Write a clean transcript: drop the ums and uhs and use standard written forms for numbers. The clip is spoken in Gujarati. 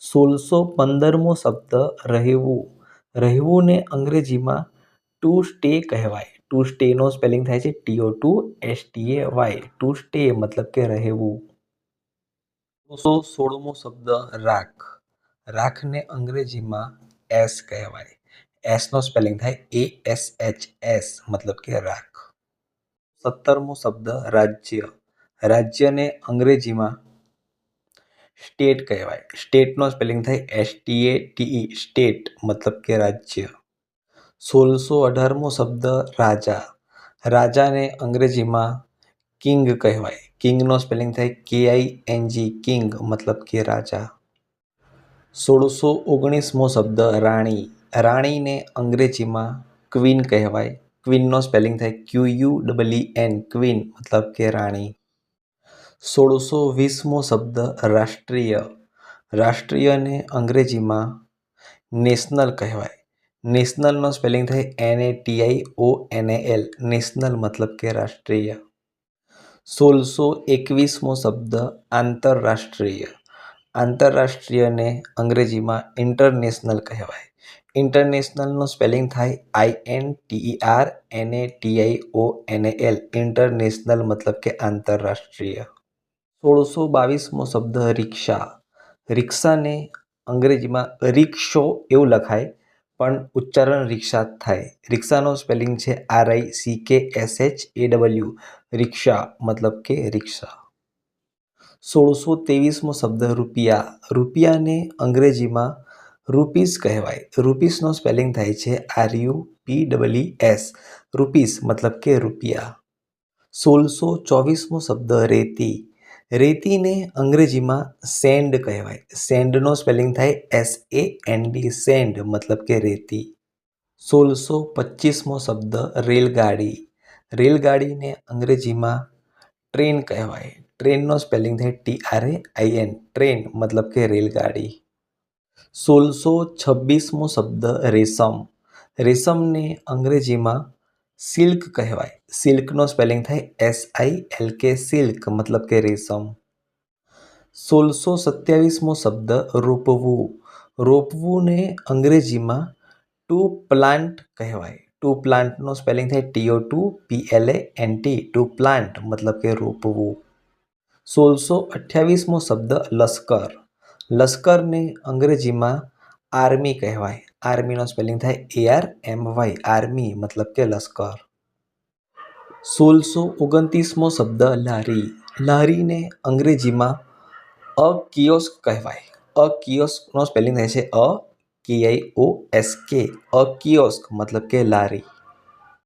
1615મો શબ્દ રહેવું. રહેવું ને અંગ્રેજીમાં ટુ સ્ટે કહેવાય. ટુ સ્ટેનો સ્પેલિંગ થાય છે TO2STAY. ટુ સ્ટે મતલબ કે રહેવું. 1616મો શબ્દ રાખ. રાખને અંગ્રેજીમાં એસ કહેવાય. એસનો સ્પેલિંગ થાય ASHS મતલબ કે રાખ. 17મો શબ્દ રાજ્ય. રાજ્યને અંગ્રેજીમાં સ્ટેટ કહેવાય. સ્ટેટનો સ્પેલિંગ થાય STATE સ્ટેટ મતલબ કે રાજ્ય. 1618મો શબ્દ રાજા. રાજાને અંગ્રેજીમાં કિંગ કહેવાય. કિંગનો સ્પેલિંગ થાય KING કિંગ મતલબ કે રાજા. 1619મો શબ્દ રાણી. રાણીને અંગ્રેજીમાં ક્વીન કહેવાય. ક્વીનનો સ્પેલિંગ થાય QUEEN ક્વીન મતલબ કે રાણી. 1620મો શબ્દ રાષ્ટ્રીય. રાષ્ટ્રીયને અંગ્રેજીમાં નેશનલ કહેવાય. નેશનલનો સ્પેલિંગ થાય NATIONAL નેશનલ મતલબ કે રાષ્ટ્રીય. 1621મો શબ્દ આંતરરાષ્ટ્રીય. આંતરરાષ્ટ્રીયને અંગ્રેજીમાં ઇન્ટરનેશનલ કહેવાય. ઇન્ટરનેશનલનો સ્પેલિંગ થાય INTERNATIONAL ઇન્ટરનેશનલ મતલબ કે આંતરરાષ્ટ્રીય. 1622મો શબ્દ રિક્ષા. રિક્ષાને અંગ્રેજીમાં રિક્ષો એવું લખાય પણ ઉચ્ચારણ રિક્ષા જ થાય. રિક્ષાનો સ્પેલિંગ છે RICKSHAW રિક્ષા મતલબ કે રિક્ષા. 1623મો શબ્દ રૂપિયા. રૂપિયાને અંગ્રેજીમાં રૂપીસ કહેવાય. રૂપીસનો સ્પેલિંગ થાય છે RUPEES રૂપીસ મતલબ કે રૂપિયા. 1624મો શબ્દ રેતી. રેતીને અંગ્રેજીમાં સેન્ડ કહેવાય. સેન્ડનો સ્પેલિંગ થાય SAND સેન્ડ મતલબ કે રેતી. 1625મો શબ્દ રેલગાડી. રેલગાડીને અંગ્રેજીમાં ટ્રેન કહેવાય. ટ્રેનનો સ્પેલિંગ થાય TRAIN ટ્રેન મતલબ કે રેલગાડી. 1626મો શબ્દ રેશમ. રેશમને અંગ્રેજીમાં સિલ્ક કહેવાય. સિલ્કનો સ્પેલિંગ થાય SILK સિલ્ક મતલબ કે રેશમ. 1627મો શબ્દ રોપવું. રોપવુંને અંગ્રેજીમાં ટુ પ્લાન્ટ કહેવાય. ટુ પ્લાન્ટનો સ્પેલિંગ થાય TO2PLANT ટુ પ્લાન્ટ મતલબ કે રોપવું. 1628મો શબ્દ લશ્કર. લશ્કરને અંગ્રેજીમાં આર્મી કહેવાય. આર્મીનો સ્પેલિંગ થાય ARMY આર્મી મતલબ કે લશ્કર. 1629મો શબ્દ લારી. લારીને અંગ્રેજીમાં અ કિયોસ્ક કહેવાય. અ કિયોસ્કનો સ્પેલિંગ થાય છે KIOSK અ કિયોસ્ક મતલબ કે લારી.